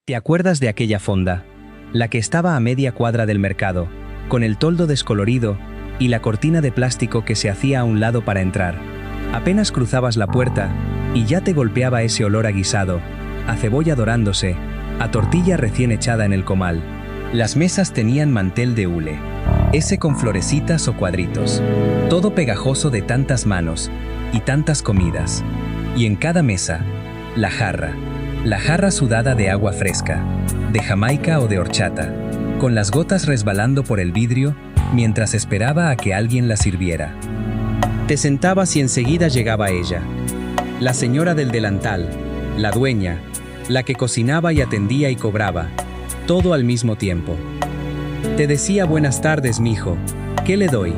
¿Te acuerdas de aquella fonda? La que estaba a media cuadra del mercado, con el toldo descolorido y la cortina de plástico que se hacía a un lado para entrar. Apenas cruzabas la puerta y ya te golpeaba ese olor a guisado, a cebolla dorándose, a tortilla recién echada en el comal. Las mesas tenían mantel de hule, ese con florecitas o cuadritos, todo pegajoso de tantas manos y tantas comidas. Y en cada mesa, la jarra sudada de agua fresca, de Jamaica o de horchata, con las gotas resbalando por el vidrio mientras esperaba a que alguien la sirviera. Te sentabas y enseguida llegaba ella, la señora del delantal, la dueña, la que cocinaba y atendía y cobraba, todo al mismo tiempo. Te decía buenas tardes, mijo, ¿qué le doy?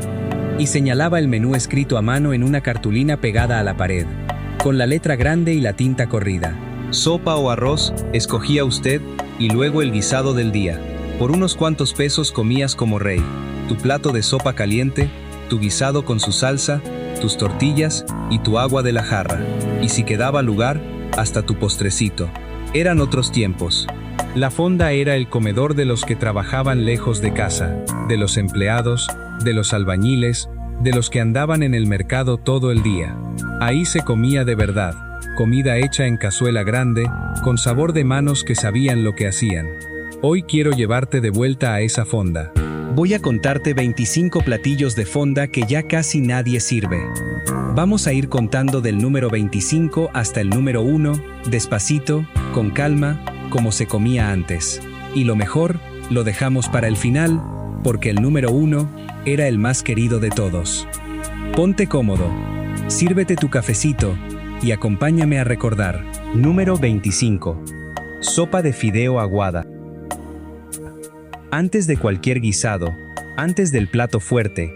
Y señalaba el menú escrito a mano en una cartulina pegada a la pared, con la letra grande y la tinta corrida. Sopa o arroz, escogía usted, y luego el guisado del día. Por unos cuantos pesos comías como rey, tu plato de sopa caliente, tu guisado con su salsa, tus tortillas y tu agua de la jarra. Y si quedaba lugar, hasta tu postrecito. Eran otros tiempos. La fonda era el comedor de los que trabajaban lejos de casa, de los empleados, de los albañiles, de los que andaban en el mercado todo el día. Ahí se comía de verdad, comida hecha en cazuela grande, con sabor de manos que sabían lo que hacían. Hoy quiero llevarte de vuelta a esa fonda. Voy a contarte 25 platillos de fonda que ya casi nadie sirve. Vamos a ir contando del número 25 hasta el número 1, despacito, con calma, como se comía antes. Y lo mejor, lo dejamos para el final, porque el número 1 era el más querido de todos. Ponte cómodo, sírvete tu cafecito y acompáñame a recordar. Número 25. Sopa de fideo aguada. Antes de cualquier guisado, antes del plato fuerte,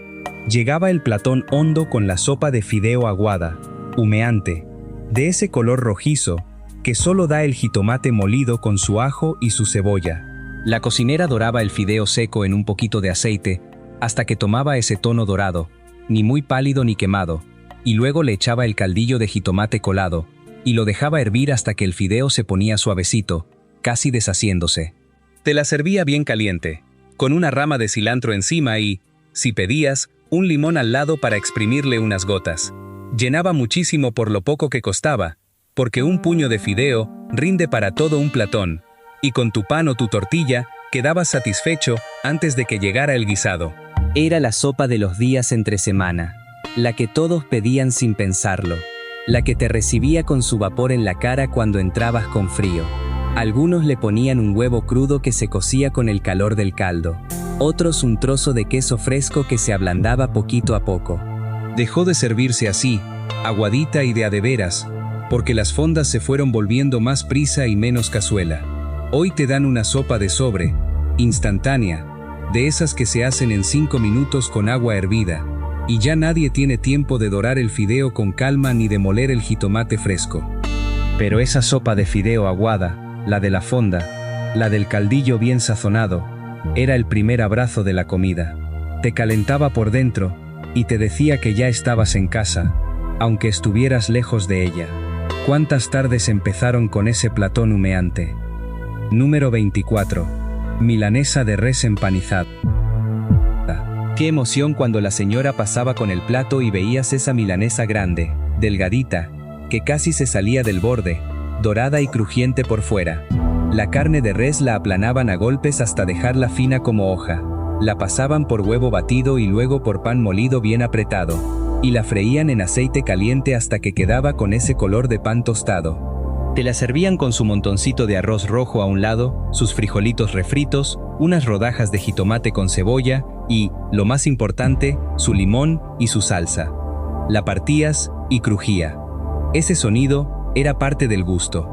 llegaba el platón hondo con la sopa de fideo aguada, humeante, de ese color rojizo que solo da el jitomate molido con su ajo y su cebolla. La cocinera doraba el fideo seco en un poquito de aceite hasta que tomaba ese tono dorado, ni muy pálido ni quemado, y luego le echaba el caldillo de jitomate colado y lo dejaba hervir hasta que el fideo se ponía suavecito, casi deshaciéndose. Te la servía bien caliente, con una rama de cilantro encima y, si pedías, un limón al lado para exprimirle unas gotas. Llenaba muchísimo por lo poco que costaba, porque un puño de fideo rinde para todo un platón, y con tu pan o tu tortilla quedabas satisfecho antes de que llegara el guisado. Era la sopa de los días entre semana, la que todos pedían sin pensarlo, la que te recibía con su vapor en la cara cuando entrabas con frío. Algunos le ponían un huevo crudo que se cocía con el calor del caldo, otros un trozo de queso fresco que se ablandaba poquito a poco. Dejó de servirse así, aguadita y de a de veras, porque las fondas se fueron volviendo más prisa y menos cazuela. Hoy te dan una sopa de sobre, instantánea, de esas que se hacen en 5 minutos con agua hervida, y ya nadie tiene tiempo de dorar el fideo con calma ni de moler el jitomate fresco. Pero esa sopa de fideo aguada, la de la fonda, la del caldillo bien sazonado, era el primer abrazo de la comida. Te calentaba por dentro y te decía que ya estabas en casa, aunque estuvieras lejos de ella. ¿Cuántas tardes empezaron con ese platón humeante? Número 24. Milanesa de res empanizada. Qué emoción cuando la señora pasaba con el plato y veías esa milanesa grande, delgadita, que casi se salía del borde, dorada y crujiente por fuera. La carne de res la aplanaban a golpes hasta dejarla fina como hoja. La pasaban por huevo batido y luego por pan molido bien apretado, y la freían en aceite caliente hasta que quedaba con ese color de pan tostado. Te la servían con su montoncito de arroz rojo a un lado, sus frijolitos refritos, unas rodajas de jitomate con cebolla y, lo más importante, su limón y su salsa. La partías y crujía. Ese sonido era parte del gusto.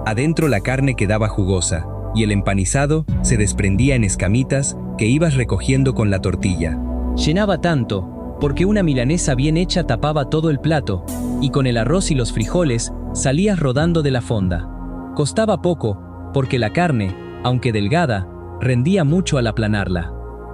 Adentro la carne quedaba jugosa, y el empanizado se desprendía en escamitas que ibas recogiendo con la tortilla. Llenaba tanto, porque una milanesa bien hecha tapaba todo el plato, y con el arroz y los frijoles salías rodando de la fonda. Costaba poco, porque la carne, aunque delgada, rendía mucho al aplanarla.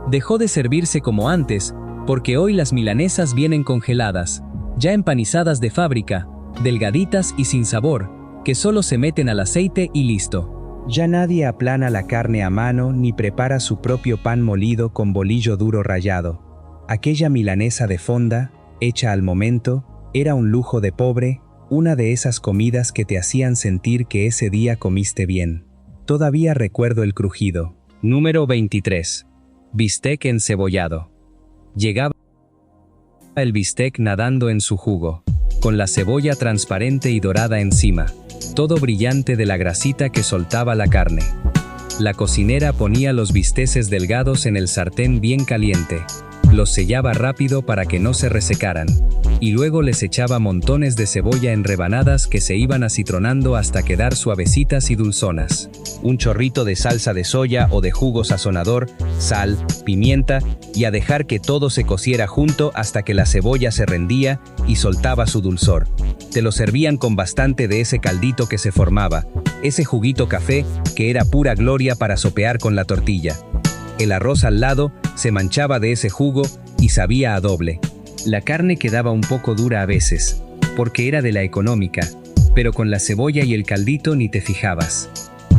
Dejó de servirse como antes, porque hoy las milanesas vienen congeladas, ya empanizadas de fábrica, delgaditas y sin sabor, que solo se meten al aceite y listo. Ya nadie aplana la carne a mano ni prepara su propio pan molido con bolillo duro rallado. Aquella milanesa de fonda, hecha al momento, era un lujo de pobre, una de esas comidas que te hacían sentir que ese día comiste bien. Todavía recuerdo el crujido. Número 23. Bistec encebollado. Llegaba el bistec nadando en su jugo, con la cebolla transparente y dorada encima, todo brillante de la grasita que soltaba la carne. La cocinera ponía los bisteces delgados en el sartén bien caliente, los sellaba rápido para que no se resecaran, y luego les echaba montones de cebolla en rebanadas que se iban acitronando hasta quedar suavecitas y dulzonas. Un chorrito de salsa de soya o de jugo sazonador, sal, pimienta, y a dejar que todo se cociera junto hasta que la cebolla se rendía y soltaba su dulzor. Te lo servían con bastante de ese caldito que se formaba, ese juguito café que era pura gloria para sopear con la tortilla. El arroz al lado se manchaba de ese jugo y sabía a doble. La carne quedaba un poco dura a veces, porque era de la económica, pero con la cebolla y el caldito ni te fijabas.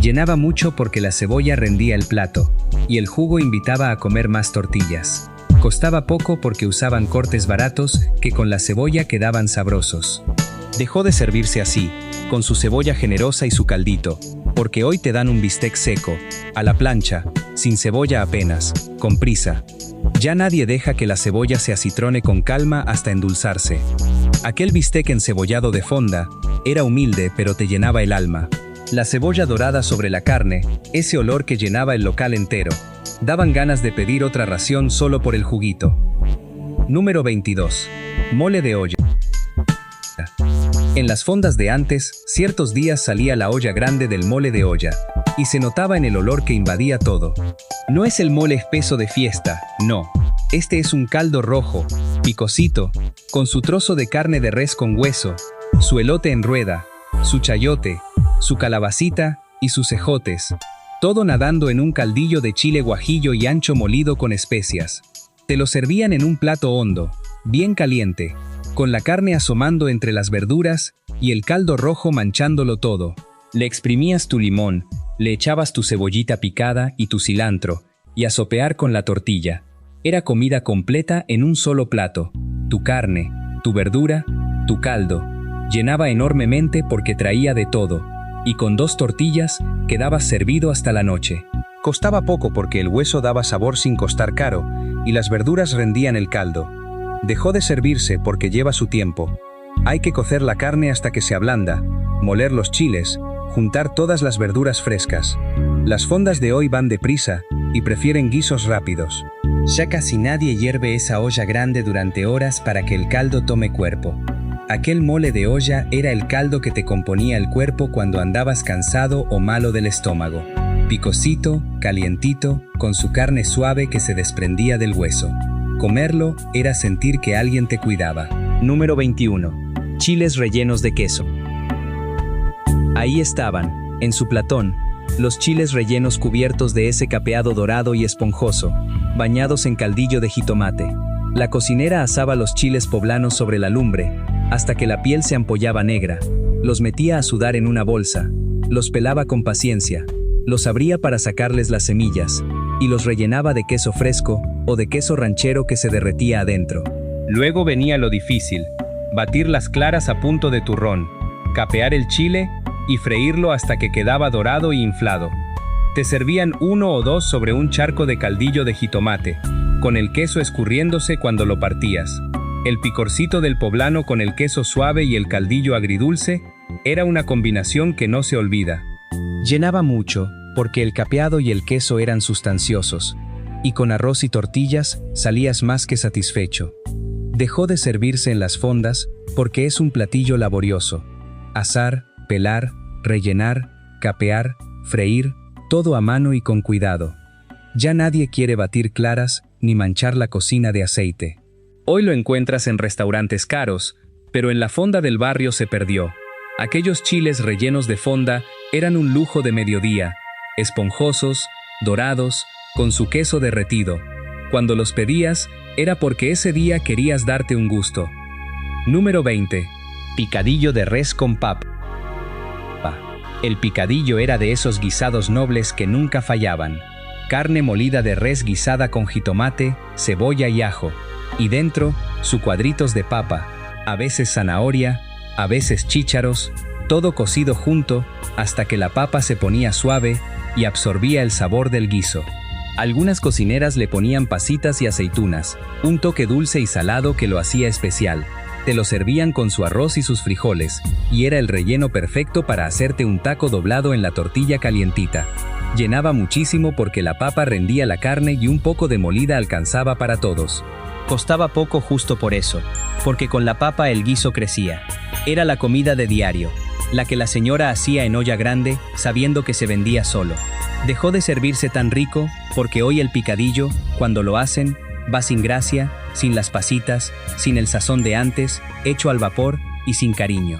Llenaba mucho porque la cebolla rendía el plato, y el jugo invitaba a comer más tortillas. Costaba poco porque usaban cortes baratos que con la cebolla quedaban sabrosos. Dejó de servirse así, con su cebolla generosa y su caldito, porque hoy te dan un bistec seco, a la plancha, sin cebolla apenas, con prisa. Ya nadie deja que la cebolla se acitrone con calma hasta endulzarse. Aquel bistec encebollado de fonda era humilde pero te llenaba el alma. La cebolla dorada sobre la carne, ese olor que llenaba el local entero. Daban ganas de pedir otra ración solo por el juguito. Número 22. Mole de olla. En las fondas de antes, ciertos días salía la olla grande del mole de olla, y se notaba en el olor que invadía todo. No es el mole espeso de fiesta, no. Este es un caldo rojo, picosito, con su trozo de carne de res con hueso, su elote en rueda, su chayote, su calabacita y sus ejotes, todo nadando en un caldillo de chile guajillo y ancho molido con especias. Te lo servían en un plato hondo, bien caliente, con la carne asomando entre las verduras y el caldo rojo manchándolo todo. Le exprimías tu limón, le echabas tu cebollita picada y tu cilantro, y a sopear con la tortilla. Era comida completa en un solo plato. Tu carne, tu verdura, tu caldo. Llenaba enormemente porque traía de todo, y con 2 tortillas quedabas servido hasta la noche. Costaba poco porque el hueso daba sabor sin costar caro, y las verduras rendían el caldo. Dejó de servirse porque lleva su tiempo. Hay que cocer la carne hasta que se ablanda, moler los chiles, juntar todas las verduras frescas. Las fondas de hoy van deprisa y prefieren guisos rápidos. Ya casi nadie hierve esa olla grande durante horas para que el caldo tome cuerpo. Aquel mole de olla era el caldo que te componía el cuerpo cuando andabas cansado o malo del estómago. Picosito, calientito, con su carne suave que se desprendía del hueso. Comerlo era sentir que alguien te cuidaba. Número 21. Chiles rellenos de queso. Ahí estaban, en su platón, los chiles rellenos cubiertos de ese capeado dorado y esponjoso, bañados en caldillo de jitomate. La cocinera asaba los chiles poblanos sobre la lumbre, hasta que la piel se ampollaba negra. Los metía a sudar en una bolsa, los pelaba con paciencia, los abría para sacarles las semillas, y los rellenaba de queso fresco o de queso ranchero que se derretía adentro. Luego venía lo difícil, batir las claras a punto de turrón, capear el chile y freírlo hasta que quedaba dorado y inflado. Te servían 1 o 2 sobre un charco de caldillo de jitomate, con el queso escurriéndose cuando lo partías. El picorcito del poblano con el queso suave y el caldillo agridulce era una combinación que no se olvida. Llenaba mucho, porque el capeado y el queso eran sustanciosos, y con arroz y tortillas salías más que satisfecho. Dejó de servirse en las fondas porque es un platillo laborioso. Asar, pelar, rellenar, capear, freír, todo a mano y con cuidado. Ya nadie quiere batir claras ni manchar la cocina de aceite. Hoy lo encuentras en restaurantes caros, pero en la fonda del barrio se perdió. Aquellos chiles rellenos de fonda eran un lujo de mediodía, esponjosos, dorados, con su queso derretido. Cuando los pedías, era porque ese día querías darte un gusto. Número 20. Picadillo de res con papa. El picadillo era de esos guisados nobles que nunca fallaban. Carne molida de res guisada con jitomate, cebolla y ajo. Y dentro, su cuadritos de papa, a veces zanahoria, a veces chícharos, todo cocido junto hasta que la papa se ponía suave y absorbía el sabor del guiso. Algunas cocineras le ponían pasitas y aceitunas, un toque dulce y salado que lo hacía especial. Te lo servían con su arroz y sus frijoles, y era el relleno perfecto para hacerte un taco doblado en la tortilla calientita. Llenaba muchísimo porque la papa rendía la carne y un poco de molida alcanzaba para todos. Costaba poco justo por eso, porque con la papa el guiso crecía. Era la comida de diario, la que la señora hacía en olla grande, sabiendo que se vendía solo. Dejó de servirse tan rico, porque hoy el picadillo, cuando lo hacen, va sin gracia, sin las pasitas, sin el sazón de antes, hecho al vapor y sin cariño.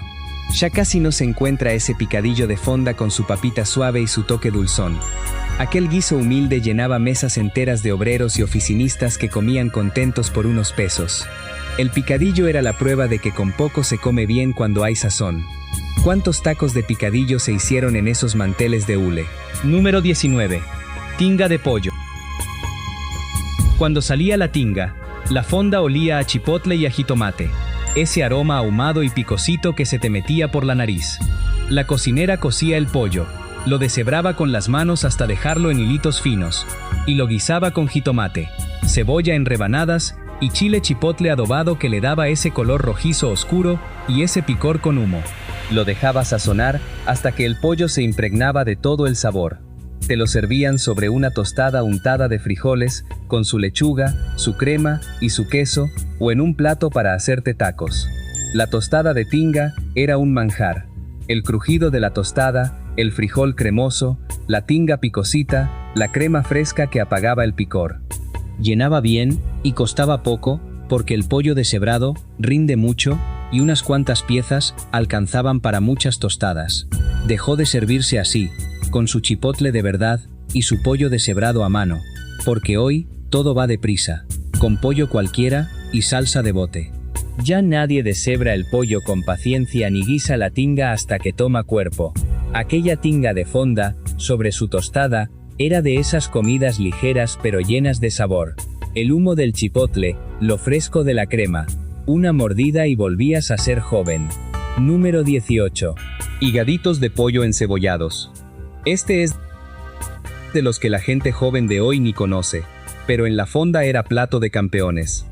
Ya casi no se encuentra ese picadillo de fonda con su papita suave y su toque dulzón. Aquel guiso humilde llenaba mesas enteras de obreros y oficinistas que comían contentos por unos pesos. El picadillo era la prueba de que con poco se come bien cuando hay sazón. ¿Cuántos tacos de picadillo se hicieron en esos manteles de hule? Número 19. Tinga de pollo. Cuando salía la tinga, la fonda olía a chipotle y a jitomate. Ese aroma ahumado y picosito que se te metía por la nariz. La cocinera cocía el pollo, lo deshebraba con las manos hasta dejarlo en hilitos finos, y lo guisaba con jitomate, cebolla en rebanadas y chile chipotle adobado que le daba ese color rojizo oscuro y ese picor con humo. Lo dejaba sazonar hasta que el pollo se impregnaba de todo el sabor. Te lo servían sobre una tostada untada de frijoles, con su lechuga, su crema y su queso, o en un plato para hacerte tacos. La tostada de tinga era un manjar. El crujido de la tostada, el frijol cremoso, la tinga picosita, la crema fresca que apagaba el picor. Llenaba bien y costaba poco, porque el pollo deshebrado rinde mucho y unas cuantas piezas alcanzaban para muchas tostadas. Dejó de servirse así, con su chipotle de verdad y su pollo deshebrado a mano, porque hoy todo va deprisa, con pollo cualquiera y salsa de bote. Ya nadie deshebra el pollo con paciencia ni guisa la tinga hasta que toma cuerpo. Aquella tinga de fonda, sobre su tostada, era de esas comidas ligeras pero llenas de sabor. El humo del chipotle, lo fresco de la crema, una mordida y volvías a ser joven. Número 18. Higaditos de pollo encebollados. Este es de los que la gente joven de hoy ni conoce, pero en la fonda era plato de campeones.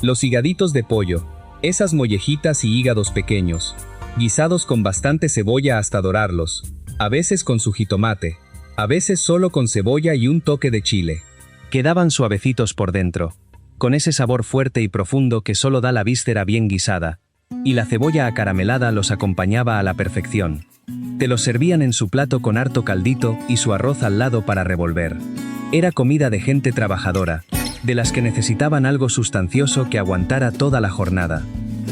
Los higaditos de pollo, esas mollejitas y hígados pequeños, guisados con bastante cebolla hasta dorarlos, a veces con su jitomate, a veces solo con cebolla y un toque de chile. Quedaban suavecitos por dentro, con ese sabor fuerte y profundo que solo da la víscera bien guisada, y la cebolla acaramelada los acompañaba a la perfección. Te los servían en su plato con harto caldito y su arroz al lado para revolver. Era comida de gente trabajadora, de las que necesitaban algo sustancioso que aguantara toda la jornada.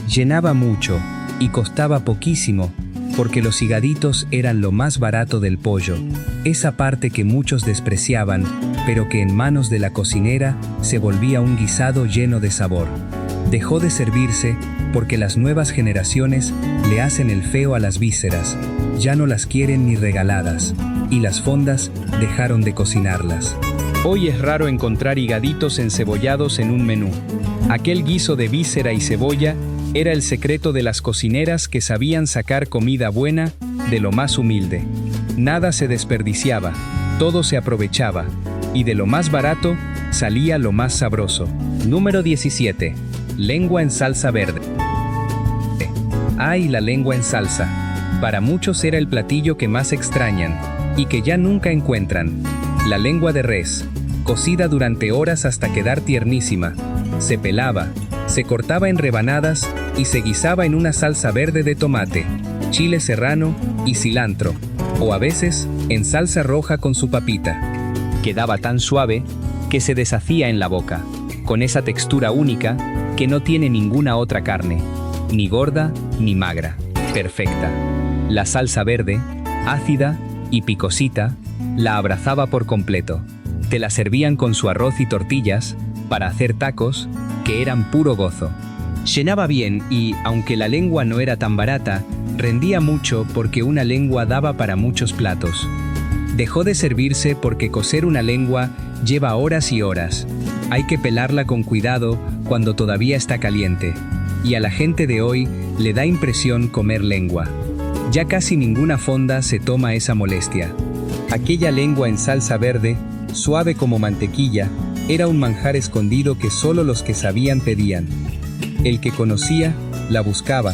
Llenaba mucho y costaba poquísimo, porque los higaditos eran lo más barato del pollo, esa parte que muchos despreciaban, pero que en manos de la cocinera se volvía un guisado lleno de sabor. Dejó de servirse porque las nuevas generaciones le hacen el feo a las vísceras, ya no las quieren ni regaladas, y las fondas dejaron de cocinarlas. Hoy es raro encontrar higaditos encebollados en un menú. Aquel guiso de víscera y cebolla era el secreto de las cocineras que sabían sacar comida buena de lo más humilde. Nada se desperdiciaba, todo se aprovechaba, y de lo más barato salía lo más sabroso. Número 17. Lengua en salsa verde. ¡Ay, la lengua en salsa! Para muchos era el platillo que más extrañan, y que ya nunca encuentran. La lengua de res, cocida durante horas hasta quedar tiernísima, se pelaba, se cortaba en rebanadas y se guisaba en una salsa verde de tomate, chile serrano y cilantro, o a veces en salsa roja con su papita. Quedaba tan suave que se deshacía en la boca, con esa textura única que no tiene ninguna otra carne, ni gorda ni magra, perfecta. La salsa verde, ácida y picosita, la abrazaba por completo. Te la servían con su arroz y tortillas para hacer tacos, que eran puro gozo. Llenaba bien y, aunque la lengua no era tan barata, Rendía mucho porque una lengua daba para muchos platos. Dejó de servirse porque cocer una lengua lleva horas y horas. Hay que pelarla con cuidado cuando todavía está caliente. Y a la gente de hoy le da impresión comer lengua. Ya casi ninguna fonda se toma esa molestia. Aquella lengua en salsa verde, suave como mantequilla, era un manjar escondido que solo los que sabían pedían. El que conocía, la buscaba.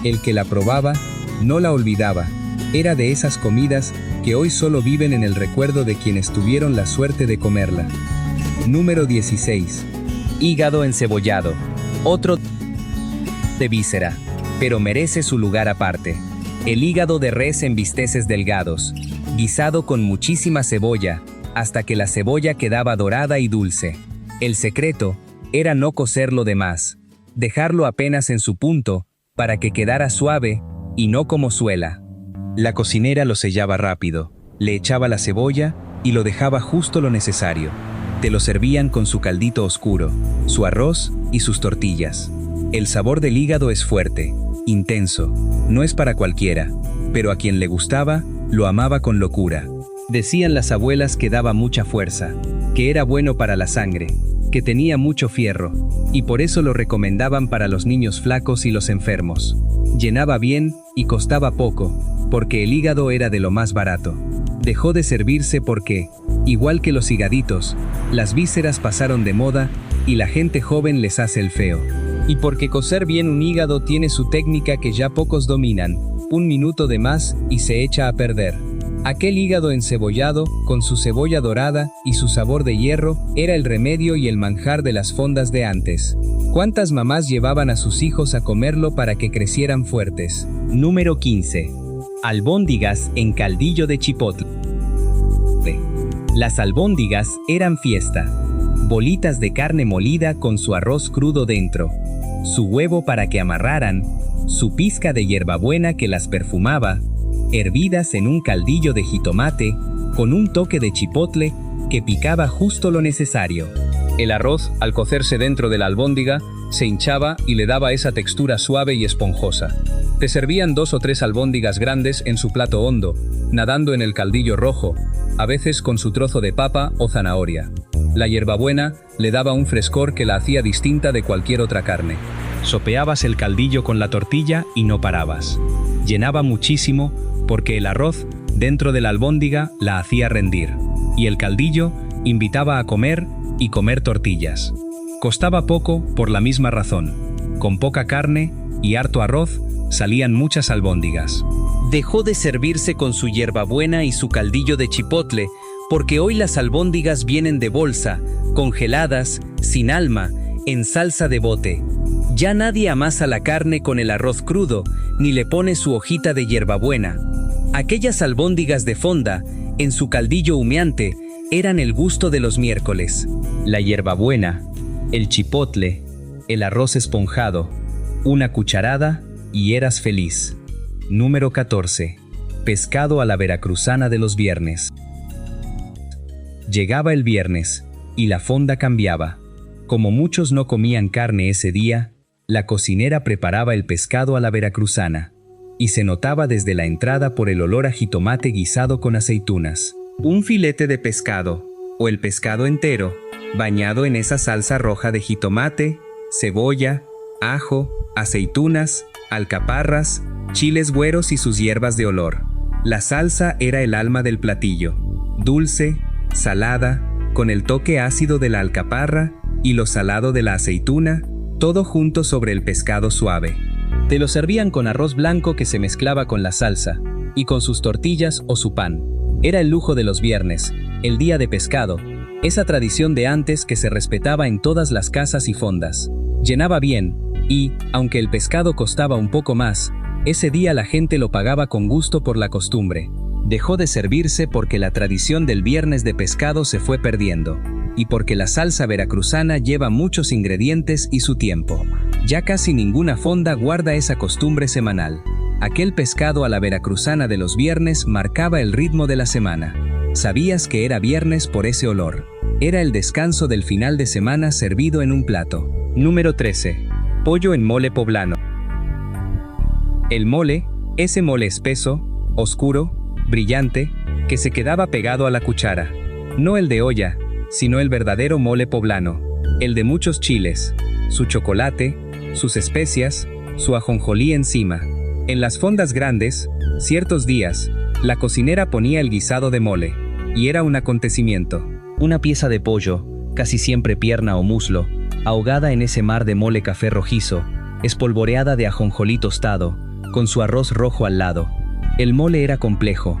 El que la probaba, no la olvidaba. Era de esas comidas que hoy solo viven en el recuerdo de quienes tuvieron la suerte de comerla. Número 16. Hígado encebollado. Otro de víscera, pero merece su lugar aparte. El hígado de res en bisteces delgados, guisado con muchísima cebolla, hasta que la cebolla quedaba dorada y dulce. El secreto era no cocerlo de más, dejarlo apenas en su punto, para que quedara suave y no como suela. La cocinera lo sellaba rápido, le echaba la cebolla y lo dejaba justo lo necesario. Te lo servían con su caldito oscuro, su arroz y sus tortillas. El sabor del hígado es fuerte, intenso, no es para cualquiera, pero a quien le gustaba, lo amaba con locura. Decían las abuelas que daba mucha fuerza, que era bueno para la sangre, que tenía mucho fierro, y por eso lo recomendaban para los niños flacos y los enfermos. Llenaba bien y costaba poco, porque el hígado era de lo más barato. Dejó de servirse porque, igual que los higaditos, las vísceras pasaron de moda y la gente joven les hace el feo. Y porque cocer bien un hígado tiene su técnica que ya pocos dominan, 1 minuto de más y se echa a perder. Aquel hígado encebollado, con su cebolla dorada y su sabor de hierro, era el remedio y el manjar de las fondas de antes. ¿Cuántas mamás llevaban a sus hijos a comerlo para que crecieran fuertes? Número 15. Albóndigas en caldillo de chipotle. Las albóndigas eran fiesta. Bolitas de carne molida con su arroz crudo dentro, su huevo para que amarraran, su pizca de hierbabuena que las perfumaba, hervidas en un caldillo de jitomate, con un toque de chipotle que picaba justo lo necesario. El arroz, al cocerse dentro de la albóndiga, se hinchaba y le daba esa textura suave y esponjosa. Te servían 2 o 3 albóndigas grandes en su plato hondo, nadando en el caldillo rojo, a veces con su trozo de papa o zanahoria. La hierbabuena le daba un frescor que la hacía distinta de cualquier otra carne. Sopeabas el caldillo con la tortilla y no parabas. Llenaba muchísimo porque el arroz, dentro de la albóndiga, la hacía rendir. Y el caldillo invitaba a comer y comer tortillas. Costaba poco por la misma razón. Con poca carne y harto arroz, salían muchas albóndigas. Dejó de servirse con su hierbabuena y su caldillo de chipotle, porque hoy las albóndigas vienen de bolsa, congeladas, sin alma, en salsa de bote. Ya nadie amasa la carne con el arroz crudo, ni le pone su hojita de hierbabuena. Aquellas albóndigas de fonda, en su caldillo humeante, eran el gusto de los miércoles. La hierbabuena, el chipotle, el arroz esponjado, una cucharada y eras feliz. Número 14. Pescado a la veracruzana de los viernes. Llegaba el viernes, y la fonda cambiaba. Como muchos no comían carne ese día, la cocinera preparaba el pescado a la veracruzana, y se notaba desde la entrada por el olor a jitomate guisado con aceitunas. Un filete de pescado, o el pescado entero, bañado en esa salsa roja de jitomate, cebolla, ajo, aceitunas, alcaparras, chiles güeros y sus hierbas de olor. La salsa era el alma del platillo, dulce, salada, con el toque ácido de la alcaparra y lo salado de la aceituna, todo junto sobre el pescado suave. Te lo servían con arroz blanco que se mezclaba con la salsa, y con sus tortillas o su pan. Era el lujo de los viernes, el día de pescado, esa tradición de antes que se respetaba en todas las casas y fondas. Llenaba bien, y, aunque el pescado costaba un poco más, ese día la gente lo pagaba con gusto por la costumbre. Dejó de servirse porque la tradición del viernes de pescado se fue perdiendo, y porque la salsa veracruzana lleva muchos ingredientes y su tiempo. Ya casi ninguna fonda guarda esa costumbre semanal. Aquel pescado a la veracruzana de los viernes marcaba el ritmo de la semana. Sabías que era viernes por ese olor. Era el descanso del final de semana servido en un plato. Número 13. Pollo en mole poblano. El mole, Ese mole espeso, oscuro, brillante, que se quedaba pegado a la cuchara. No el de olla, sino el verdadero mole poblano, el de muchos chiles, su chocolate, sus especias, su ajonjolí encima. En las fondas grandes, ciertos días, la cocinera ponía el guisado de mole, y era un acontecimiento. Una pieza de pollo, casi siempre pierna o muslo, ahogada en ese mar de mole café rojizo, espolvoreada de ajonjolí tostado, con su arroz rojo al lado. El mole era complejo,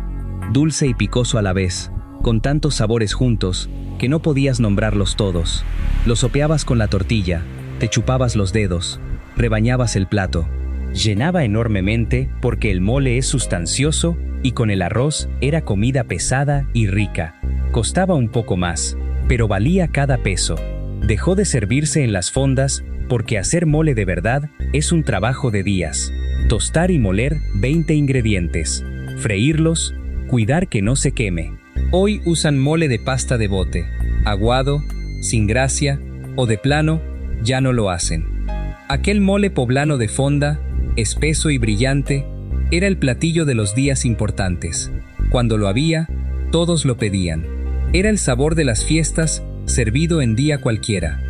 dulce y picoso a la vez, con tantos sabores juntos, que no podías nombrarlos todos. Los sopeabas con la tortilla, te chupabas los dedos, rebañabas el plato. Llenaba enormemente porque el mole es sustancioso y con el arroz era comida pesada y rica. Costaba un poco más, pero valía cada peso. Dejó de servirse en las fondas porque hacer mole de verdad es un trabajo de días. Tostar y moler 20 ingredientes, freírlos, cuidar que no se queme. Hoy usan mole de pasta de bote, aguado, sin gracia o de plano, ya no lo hacen. Aquel mole poblano de fonda, espeso y brillante, era el platillo de los días importantes. Cuando lo había, todos lo pedían. Era el sabor de las fiestas, servido en día cualquiera.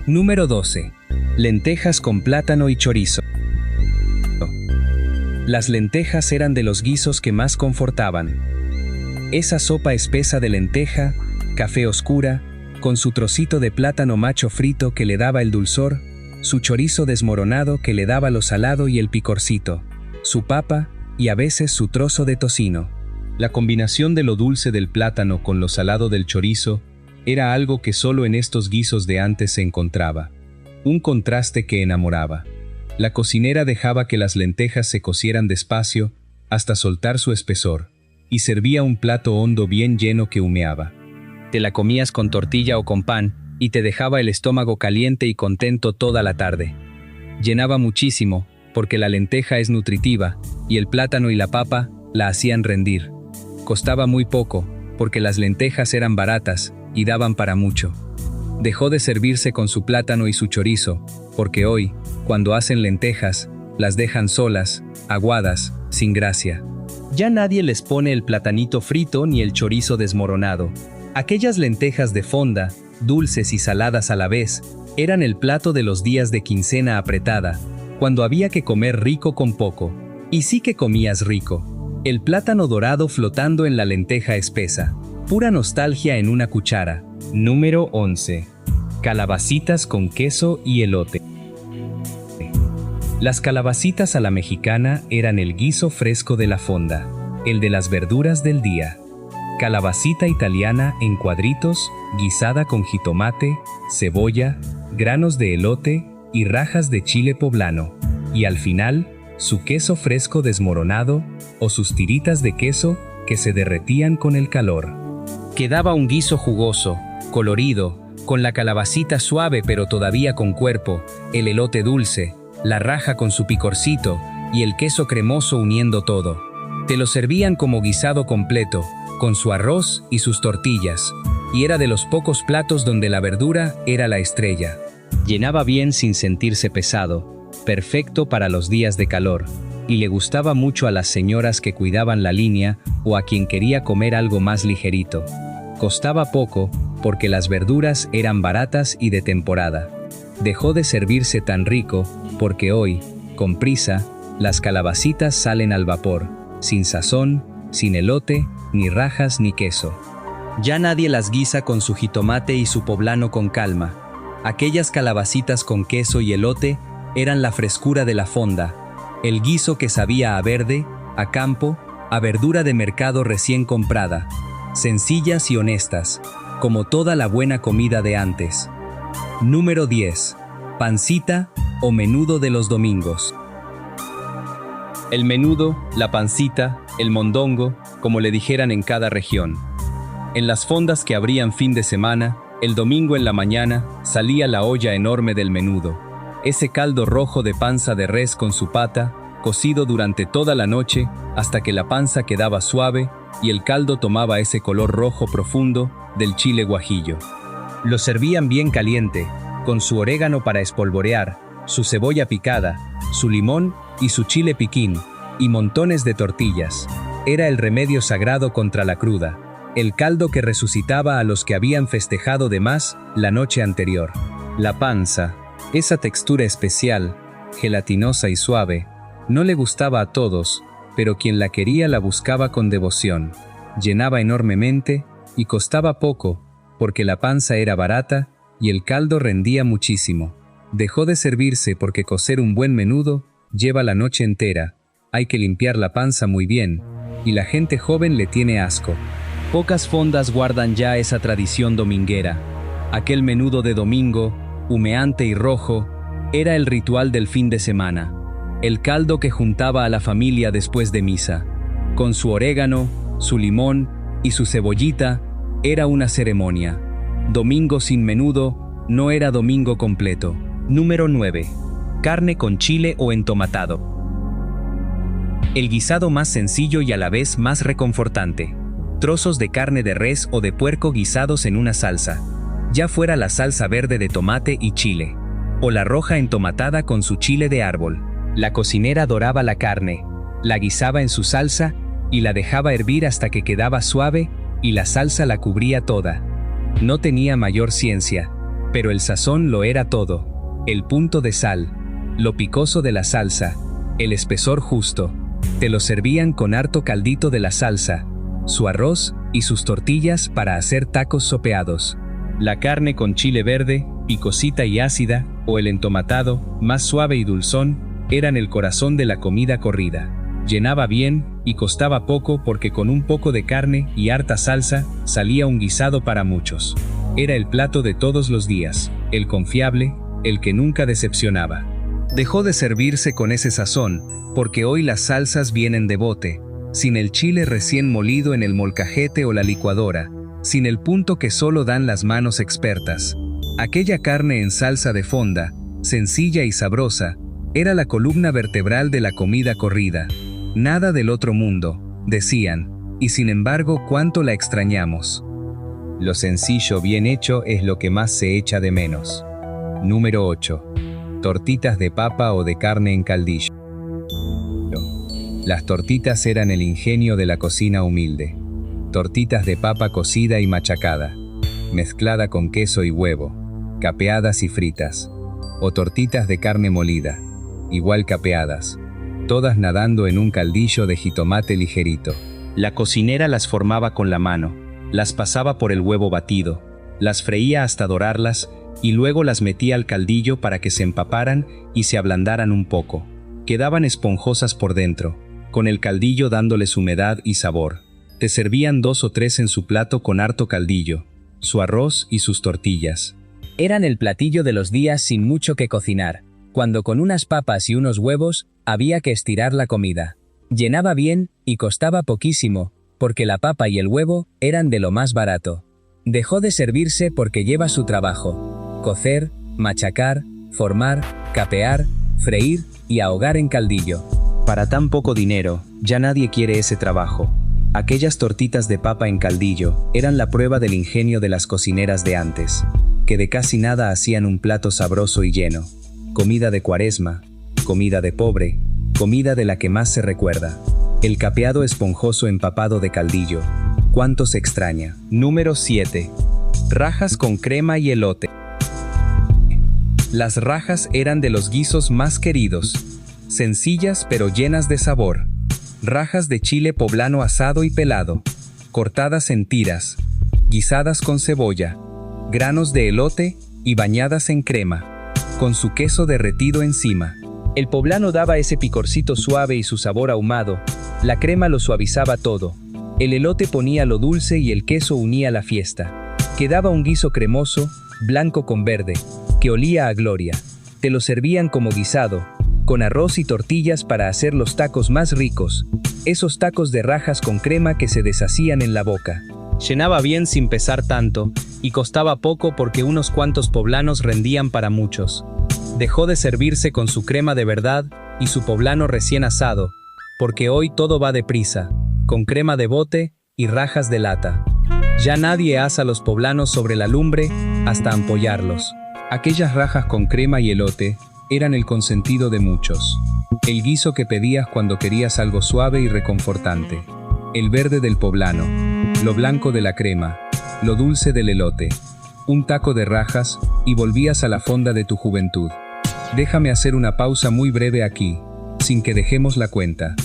Número 12. Lentejas con plátano y chorizo. Las lentejas eran de los guisos que más confortaban. Esa sopa espesa de lenteja, café oscura, con su trocito de plátano macho frito que le daba el dulzor, su chorizo desmoronado que le daba lo salado y el picorcito, su papa y a veces su trozo de tocino. La combinación de lo dulce del plátano con lo salado del chorizo era algo que solo en estos guisos de antes se encontraba. Un contraste que enamoraba. La cocinera dejaba que las lentejas se cocieran despacio hasta soltar su espesor, y servía un plato hondo bien lleno que humeaba. Te la comías con tortilla o con pan, y te dejaba el estómago caliente y contento toda la tarde. Llenaba muchísimo, porque la lenteja es nutritiva, y el plátano y la papa la hacían rendir. Costaba muy poco, porque las lentejas eran baratas, y daban para mucho. Dejó de servirse con su plátano y su chorizo, porque hoy, cuando hacen lentejas, las dejan solas, aguadas, sin gracia. Ya nadie les pone el platanito frito ni el chorizo desmoronado. Aquellas lentejas de fonda, dulces y saladas a la vez, eran el plato de los días de quincena apretada, cuando había que comer rico con poco. Y sí que comías rico. El plátano dorado flotando en la lenteja espesa. Pura nostalgia en una cuchara. Número 11. Calabacitas con queso y elote. Las calabacitas a la mexicana eran el guiso fresco de la fonda, el de las verduras del día. Calabacita italiana en cuadritos, guisada con jitomate, cebolla, granos de elote y rajas de chile poblano. Y al final, su queso fresco desmoronado o sus tiritas de queso que se derretían con el calor. Quedaba un guiso jugoso, colorido, con la calabacita suave pero todavía con cuerpo, el elote dulce, la raja con su picorcito y el queso cremoso uniendo todo. Te lo servían como guisado completo, con su arroz y sus tortillas, y era de los pocos platos donde la verdura era la estrella. Llenaba bien sin sentirse pesado, perfecto para los días de calor, y le gustaba mucho a las señoras que cuidaban la línea o a quien quería comer algo más ligerito. Costaba poco, porque las verduras eran baratas y de temporada. Dejó de servirse tan rico, porque hoy, con prisa, las calabacitas salen al vapor, sin sazón, sin elote, ni rajas ni queso. Ya nadie las guisa con su jitomate y su poblano con calma. Aquellas calabacitas con queso y elote eran la frescura de la fonda, el guiso que sabía a verde, a campo, a verdura de mercado recién comprada, sencillas y honestas, como toda la buena comida de antes. Número 10. Pancita o menudo de los domingos. El menudo, la pancita, el mondongo, como le dijeran en cada región. En las fondas que abrían fin de semana, el domingo en la mañana, salía la olla enorme del menudo. Ese caldo rojo de panza de res con su pata, cocido durante toda la noche hasta que la panza quedaba suave y el caldo tomaba ese color rojo profundo del chile guajillo. Lo servían bien caliente, con su orégano para espolvorear, su cebolla picada, su limón y su chile piquín, y montones de tortillas. Era el remedio sagrado contra la cruda, el caldo que resucitaba a los que habían festejado de más la noche anterior. La panza, esa textura especial, gelatinosa y suave, no le gustaba a todos, pero quien la quería la buscaba con devoción. Llenaba enormemente y costaba poco, porque la panza era barata y el caldo rendía muchísimo. Dejó de servirse porque cocer un buen menudo lleva la noche entera, hay que limpiar la panza muy bien, y la gente joven le tiene asco. Pocas fondas guardan ya esa tradición dominguera. Aquel menudo de domingo, humeante y rojo, era el ritual del fin de semana. El caldo que juntaba a la familia después de misa. Con su orégano, su limón y su cebollita, era una ceremonia. Domingo sin menudo no era domingo completo. Número 9. Carne con chile o entomatado. El guisado más sencillo y a la vez más reconfortante. Trozos de carne de res o de puerco guisados en una salsa. Ya fuera la salsa verde de tomate y chile, o la roja entomatada con su chile de árbol. La cocinera doraba la carne, la guisaba en su salsa y la dejaba hervir hasta que quedaba suave y la salsa la cubría toda. No tenía mayor ciencia, pero el sazón lo era todo. El punto de sal, lo picoso de la salsa, el espesor justo. Te lo servían con harto caldito de la salsa, su arroz y sus tortillas para hacer tacos sopeados. La carne con chile verde, picosita y ácida, o el entomatado, más suave y dulzón, eran el corazón de la comida corrida. Llenaba bien y costaba poco porque con un poco de carne y harta salsa salía un guisado para muchos. Era el plato de todos los días, el confiable, el que nunca decepcionaba. Dejó de servirse con ese sazón porque hoy las salsas vienen de bote, sin el chile recién molido en el molcajete o la licuadora, sin el punto que solo dan las manos expertas. Aquella carne en salsa de fonda, sencilla y sabrosa, era la columna vertebral de la comida corrida. Nada del otro mundo, decían, y sin embargo cuánto la extrañamos. Lo sencillo bien hecho es lo que más se echa de menos. Número 8. Tortitas de papa o de carne en caldillo. Las tortitas eran el ingenio de la cocina humilde. Tortitas de papa cocida y machacada, mezclada con queso y huevo, capeadas y fritas. O tortitas de carne molida, igual capeadas, todas nadando en un caldillo de jitomate ligerito. La cocinera las formaba con la mano, las pasaba por el huevo batido, las freía hasta dorarlas y luego las metía al caldillo para que se empaparan y se ablandaran un poco. Quedaban esponjosas por dentro, con el caldillo dándoles humedad y sabor. Te servían 2 o 3 en su plato con harto caldillo, su arroz y sus tortillas. Eran el platillo de los días sin mucho que cocinar, cuando con unas papas y unos huevos había que estirar la comida. Llenaba bien y costaba poquísimo, porque la papa y el huevo eran de lo más barato. Dejó de servirse porque lleva su trabajo: cocer, machacar, formar, capear, freír y ahogar en caldillo. Para tan poco dinero, ya nadie quiere ese trabajo. Aquellas tortitas de papa en caldillo eran la prueba del ingenio de las cocineras de antes, que de casi nada hacían un plato sabroso y lleno. Comida de cuaresma, comida de pobre, comida de la que más se recuerda. El capeado esponjoso empapado de caldillo. ¿Cuánto se extraña? Número 7. Rajas con crema y elote. Las rajas eran de los guisos más queridos, sencillas pero llenas de sabor. Rajas de chile poblano asado y pelado, cortadas en tiras, guisadas con cebolla, granos de elote y bañadas en crema, con su queso derretido encima. El poblano daba ese picorcito suave y su sabor ahumado, la crema lo suavizaba todo, el elote ponía lo dulce y el queso unía la fiesta. Quedaba un guiso cremoso, blanco con verde, que olía a gloria. Te lo servían como guisado, con arroz y tortillas para hacer los tacos más ricos, esos tacos de rajas con crema que se deshacían en la boca. Llenaba bien sin pesar tanto, y costaba poco porque unos cuantos poblanos rendían para muchos. Dejó de servirse con su crema de verdad y su poblano recién asado, porque hoy todo va deprisa, con crema de bote y rajas de lata. Ya nadie asa los poblanos sobre la lumbre hasta ampollarlos. Aquellas rajas con crema y elote eran el consentido de muchos. El guiso que pedías cuando querías algo suave y reconfortante. El verde del poblano, lo blanco de la crema, lo dulce del elote. Un taco de rajas y volvías a la fonda de tu juventud. Déjame hacer una pausa muy breve aquí, sin que dejemos la cuenta.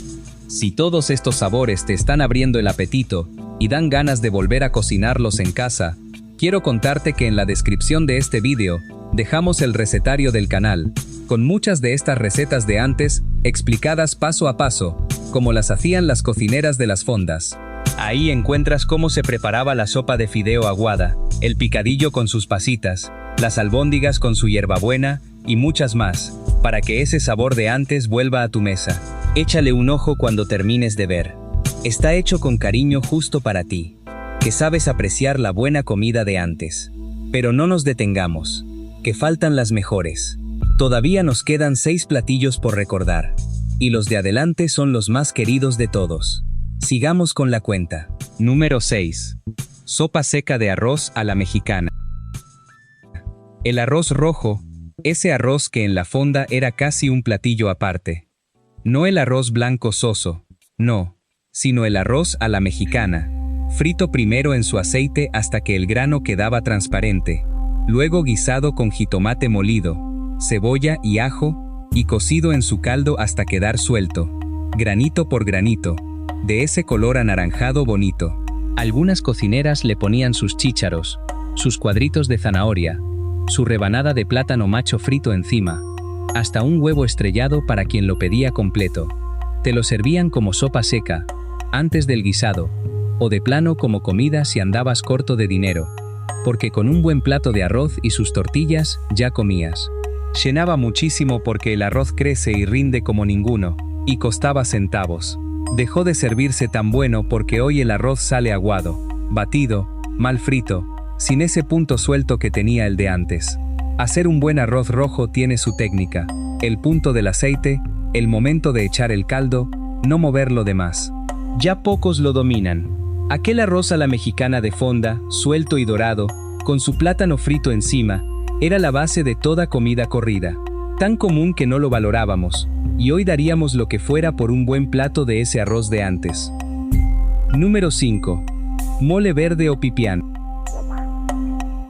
Si todos estos sabores te están abriendo el apetito y dan ganas de volver a cocinarlos en casa, quiero contarte que en la descripción de este vídeo dejamos el recetario del canal, con muchas de estas recetas de antes explicadas paso a paso, como las hacían las cocineras de las fondas. Ahí encuentras cómo se preparaba la sopa de fideo aguada, el picadillo con sus pasitas, las albóndigas con su hierbabuena y muchas más, para que ese sabor de antes vuelva a tu mesa. Échale un ojo cuando termines de ver. Está hecho con cariño justo para ti, que sabes apreciar la buena comida de antes. Pero no nos detengamos, que faltan las mejores. Todavía nos quedan 6 platillos por recordar, y los de adelante son los más queridos de todos. Sigamos con la cuenta. Número 6. Sopa seca de arroz a la mexicana. El arroz rojo, ese arroz que en la fonda era casi un platillo aparte. No el arroz blanco soso, no, sino el arroz a la mexicana, frito primero en su aceite hasta que el grano quedaba transparente, luego guisado con jitomate molido, cebolla y ajo, y cocido en su caldo hasta quedar suelto, granito por granito, de ese color anaranjado bonito. Algunas cocineras le ponían sus chícharos, sus cuadritos de zanahoria, su rebanada de plátano macho frito encima, hasta un huevo estrellado para quien lo pedía completo. Te lo servían como sopa seca, antes del guisado, o de plano como comida si andabas corto de dinero, porque con un buen plato de arroz y sus tortillas ya comías. Llenaba muchísimo porque el arroz crece y rinde como ninguno, y costaba centavos. Dejó de servirse tan bueno porque hoy el arroz sale aguado, batido, mal frito, sin ese punto suelto que tenía el de antes. Hacer un buen arroz rojo tiene su técnica, el punto del aceite, el momento de echar el caldo, no moverlo de más. Ya pocos lo dominan. Aquel arroz a la mexicana de fonda, suelto y dorado, con su plátano frito encima, era la base de toda comida corrida. Tan común que no lo valorábamos, y hoy daríamos lo que fuera por un buen plato de ese arroz de antes. Número 5. Mole verde o pipián.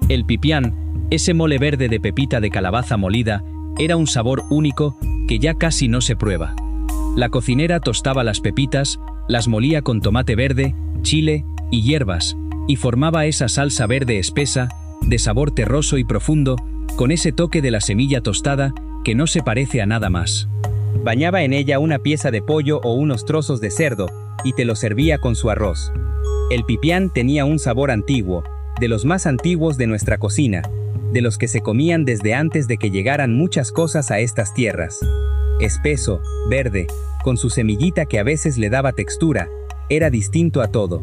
El pipián, ese mole verde de pepita de calabaza molida, era un sabor único que ya casi no se prueba. La cocinera tostaba las pepitas, las molía con tomate verde, chile y hierbas, y formaba esa salsa verde espesa, de sabor terroso y profundo, con ese toque de la semilla tostada que no se parece a nada más. Bañaba en ella una pieza de pollo o unos trozos de cerdo, y te lo servía con su arroz. El pipián tenía un sabor antiguo, de los más antiguos de nuestra cocina, de los que se comían desde antes de que llegaran muchas cosas a estas tierras. Espeso, verde, con su semillita que a veces le daba textura, era distinto a todo.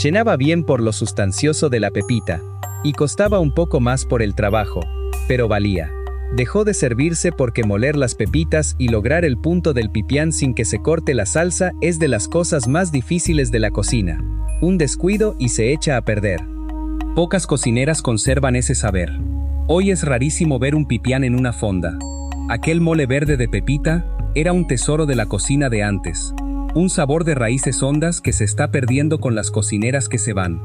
Llenaba bien por lo sustancioso de la pepita, y costaba un poco más por el trabajo, pero valía. Dejó de servirse porque moler las pepitas y lograr el punto del pipián sin que se corte la salsa es de las cosas más difíciles de la cocina. Un descuido y se echa a perder. Pocas cocineras conservan ese saber. Hoy es rarísimo ver un pipián en una fonda. Aquel mole verde de pepita era un tesoro de la cocina de antes. Un sabor de raíces hondas que se está perdiendo con las cocineras que se van.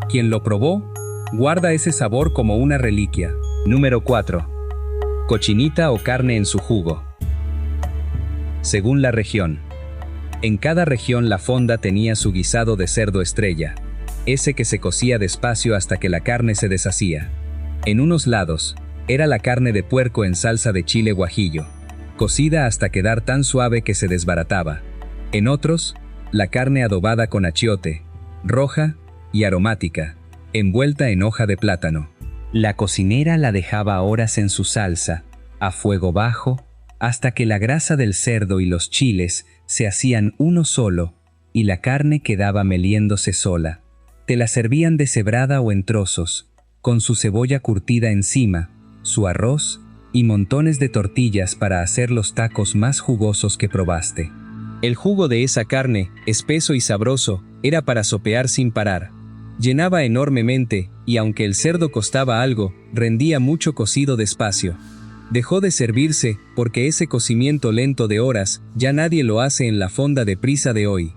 Quien lo probó, guarda ese sabor como una reliquia. Número 4. Cochinita o carne en su jugo. Según la región. En cada región la fonda tenía su guisado de cerdo estrella, ese que se cocía despacio hasta que la carne se deshacía. En unos lados, era la carne de puerco en salsa de chile guajillo, cocida hasta quedar tan suave que se desbarataba. En otros, la carne adobada con achiote, roja y aromática, envuelta en hoja de plátano. La cocinera la dejaba horas en su salsa, a fuego bajo, hasta que la grasa del cerdo y los chiles se hacían uno solo y la carne quedaba meliéndose sola. Te la servían deshebrada o en trozos, con su cebolla curtida encima, su arroz y montones de tortillas para hacer los tacos más jugosos que probaste. El jugo de esa carne, espeso y sabroso, era para sopear sin parar. Llenaba enormemente, y aunque el cerdo costaba algo, rendía mucho cocido despacio. Dejó de servirse porque ese cocimiento lento de horas ya nadie lo hace en la fonda de prisa de hoy.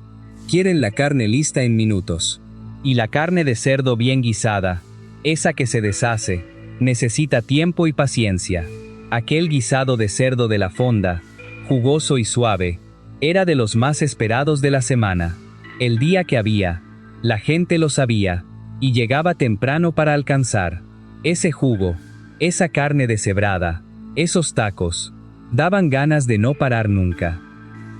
Quieren la carne lista en minutos. Y la carne de cerdo bien guisada, esa que se deshace, necesita tiempo y paciencia. Aquel guisado de cerdo de la fonda, jugoso y suave, era de los más esperados de la semana. El día que había, la gente lo sabía, y llegaba temprano para alcanzar. Ese jugo, esa carne deshebrada, esos tacos, daban ganas de no parar nunca.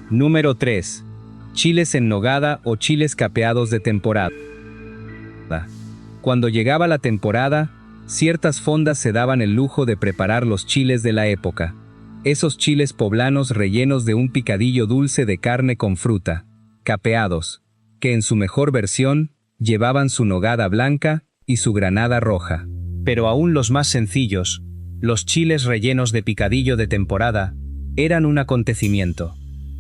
Número 3. Chiles en nogada o chiles capeados de temporada. Cuando llegaba la temporada, ciertas fondas se daban el lujo de preparar los chiles de la época. Esos chiles poblanos rellenos de un picadillo dulce de carne con fruta, capeados, que en su mejor versión, llevaban su nogada blanca y su granada roja. Pero aún los más sencillos, los chiles rellenos de picadillo de temporada, eran un acontecimiento.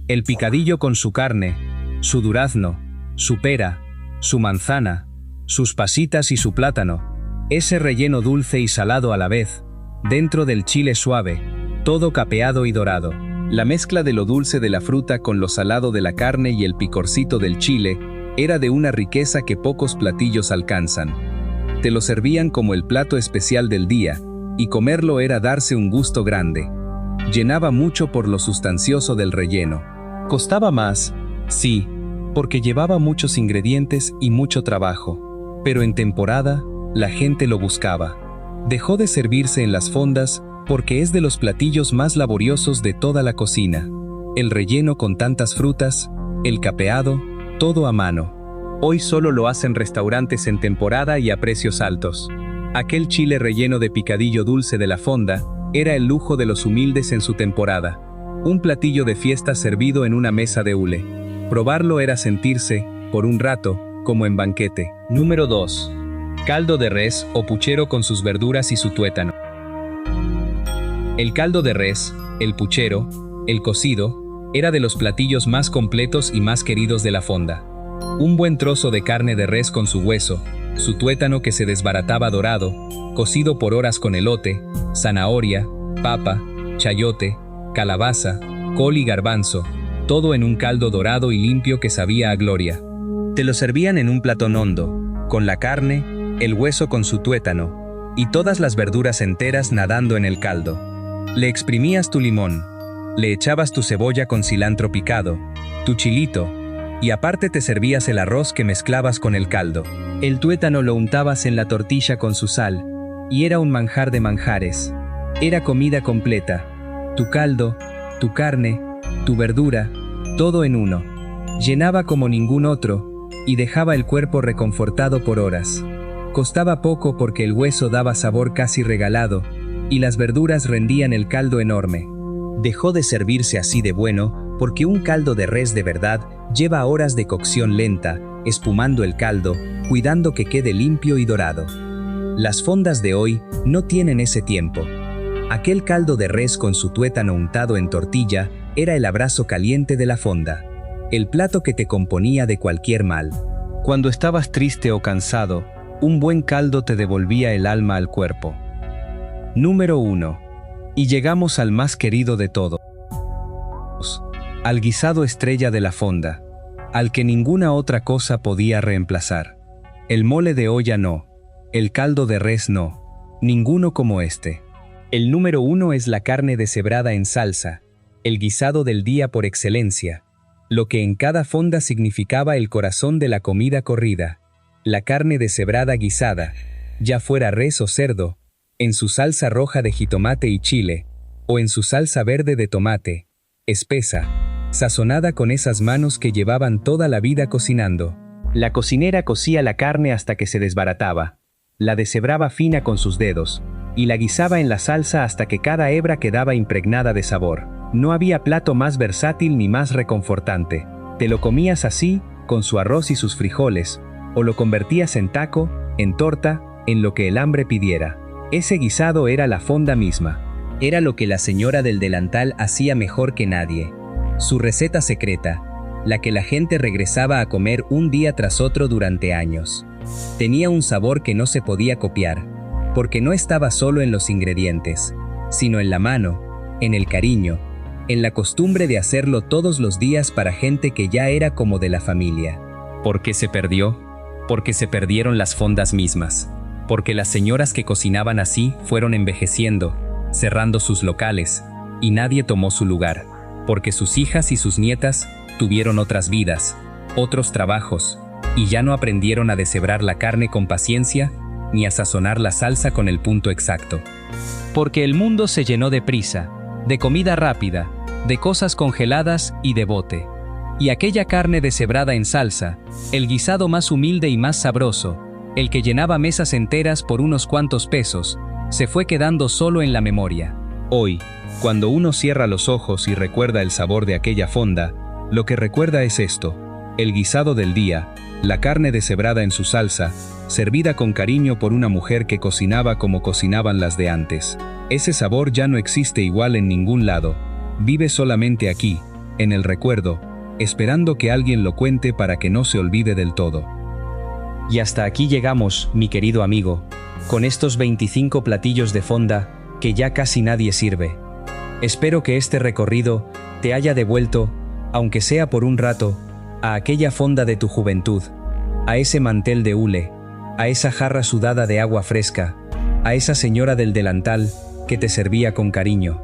El picadillo con su carne, su durazno, su pera, su manzana, sus pasitas y su plátano, ese relleno dulce y salado a la vez, dentro del chile suave, todo capeado y dorado. La mezcla de lo dulce de la fruta con lo salado de la carne y el picorcito del chile era de una riqueza que pocos platillos alcanzan. Te lo servían como el plato especial del día, y comerlo era darse un gusto grande. Llenaba mucho por lo sustancioso del relleno. Costaba más, sí, porque llevaba muchos ingredientes y mucho trabajo. Pero en temporada, la gente lo buscaba. Dejó de servirse en las fondas porque es de los platillos más laboriosos de toda la cocina. El relleno con tantas frutas, el capeado, todo a mano. Hoy solo lo hacen restaurantes en temporada y a precios altos. Aquel chile relleno de picadillo dulce de la fonda era el lujo de los humildes en su temporada. Un platillo de fiesta servido en una mesa de hule. Probarlo era sentirse, por un rato, como en banquete. Número 2. Caldo de res o puchero con sus verduras y su tuétano. El caldo de res, el puchero, el cocido, era de los platillos más completos y más queridos de la fonda. Un buen trozo de carne de res con su hueso, su tuétano que se desbarataba dorado, cocido por horas con elote, zanahoria, papa, chayote, calabaza, col y garbanzo, todo en un caldo dorado y limpio que sabía a gloria. Te lo servían en un platón hondo, con la carne, el hueso con su tuétano, y todas las verduras enteras nadando en el caldo. Le exprimías tu limón, le echabas tu cebolla con cilantro picado, tu chilito, y aparte te servías el arroz que mezclabas con el caldo. El tuétano lo untabas en la tortilla con su sal, y era un manjar de manjares. Era comida completa. Tu caldo, tu carne, tu verdura, todo en uno. Llenaba como ningún otro, y dejaba el cuerpo reconfortado por horas. Costaba poco porque el hueso daba sabor casi regalado, y las verduras rendían el caldo enorme. Dejó de servirse así de bueno porque un caldo de res de verdad lleva horas de cocción lenta, espumando el caldo, cuidando que quede limpio y dorado. Las fondas de hoy no tienen ese tiempo. Aquel caldo de res con su tuétano untado en tortilla era el abrazo caliente de la fonda, el plato que te componía de cualquier mal. Cuando estabas triste o cansado, un buen caldo te devolvía el alma al cuerpo. Número 1. Y llegamos al más querido de todos. Al guisado estrella de la fonda, al que ninguna otra cosa podía reemplazar. El mole de olla no, el caldo de res no, ninguno como este. El número 1 es la carne deshebrada en salsa, el guisado del día por excelencia, lo que en cada fonda significaba el corazón de la comida corrida. La carne deshebrada guisada, ya fuera res o cerdo, en su salsa roja de jitomate y chile, o en su salsa verde de tomate, espesa, sazonada con esas manos que llevaban toda la vida cocinando. La cocinera cocía la carne hasta que se desbarataba, la deshebraba fina con sus dedos, y la guisaba en la salsa hasta que cada hebra quedaba impregnada de sabor. No había plato más versátil ni más reconfortante. Te lo comías así, con su arroz y sus frijoles, o lo convertías en taco, en torta, en lo que el hambre pidiera. Ese guisado era la fonda misma. Era lo que la señora del delantal hacía mejor que nadie. Su receta secreta, la que la gente regresaba a comer un día tras otro durante años. Tenía un sabor que no se podía copiar, porque no estaba solo en los ingredientes, sino en la mano, en el cariño, en la costumbre de hacerlo todos los días para gente que ya era como de la familia. ¿Por qué se perdió? Porque se perdieron las fondas mismas. Porque las señoras que cocinaban así fueron envejeciendo, cerrando sus locales, y nadie tomó su lugar. Porque sus hijas y sus nietas tuvieron otras vidas, otros trabajos, y ya no aprendieron a deshebrar la carne con paciencia, ni a sazonar la salsa con el punto exacto. Porque el mundo se llenó de prisa, de comida rápida, de cosas congeladas y de bote. Y aquella carne deshebrada en salsa, el guisado más humilde y más sabroso, el que llenaba mesas enteras por unos cuantos pesos, se fue quedando solo en la memoria. Hoy, cuando uno cierra los ojos y recuerda el sabor de aquella fonda, lo que recuerda es esto: el guisado del día, la carne deshebrada en su salsa, servida con cariño por una mujer que cocinaba como cocinaban las de antes. Ese sabor ya no existe igual en ningún lado, vive solamente aquí, en el recuerdo, esperando que alguien lo cuente para que no se olvide del todo. Y hasta aquí llegamos, mi querido amigo, con estos 25 platillos de fonda que ya casi nadie sirve. Espero que este recorrido te haya devuelto, aunque sea por un rato, a aquella fonda de tu juventud, a ese mantel de hule, a esa jarra sudada de agua fresca, a esa señora del delantal que te servía con cariño.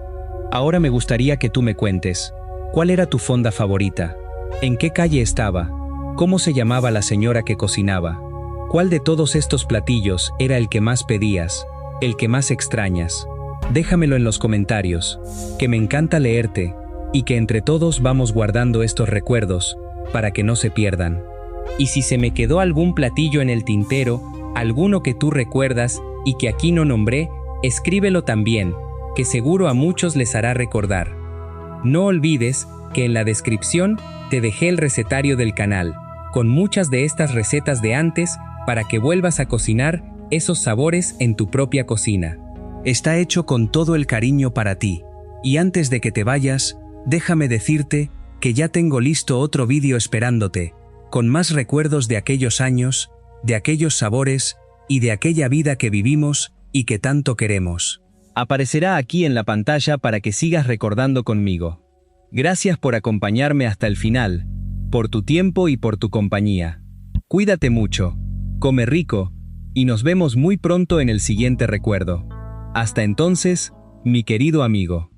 Ahora me gustaría que tú me cuentes, ¿cuál era tu fonda favorita? ¿En qué calle estaba? ¿Cómo se llamaba la señora que cocinaba? ¿Cuál de todos estos platillos era el que más pedías, el que más extrañas? Déjamelo en los comentarios, que me encanta leerte, y que entre todos vamos guardando estos recuerdos, para que no se pierdan. Y si se me quedó algún platillo en el tintero, alguno que tú recuerdas y que aquí no nombré, escríbelo también, que seguro a muchos les hará recordar. No olvides que en la descripción te dejé el recetario del canal, con muchas de estas recetas de antes, para que vuelvas a cocinar esos sabores en tu propia cocina. Está hecho con todo el cariño para ti. Y antes de que te vayas, déjame decirte que ya tengo listo otro vídeo esperándote, con más recuerdos de aquellos años, de aquellos sabores y de aquella vida que vivimos y que tanto queremos. Aparecerá aquí en la pantalla para que sigas recordando conmigo. Gracias por acompañarme hasta el final, por tu tiempo y por tu compañía. Cuídate mucho, come rico, y nos vemos muy pronto en el siguiente recuerdo. Hasta entonces, mi querido amigo.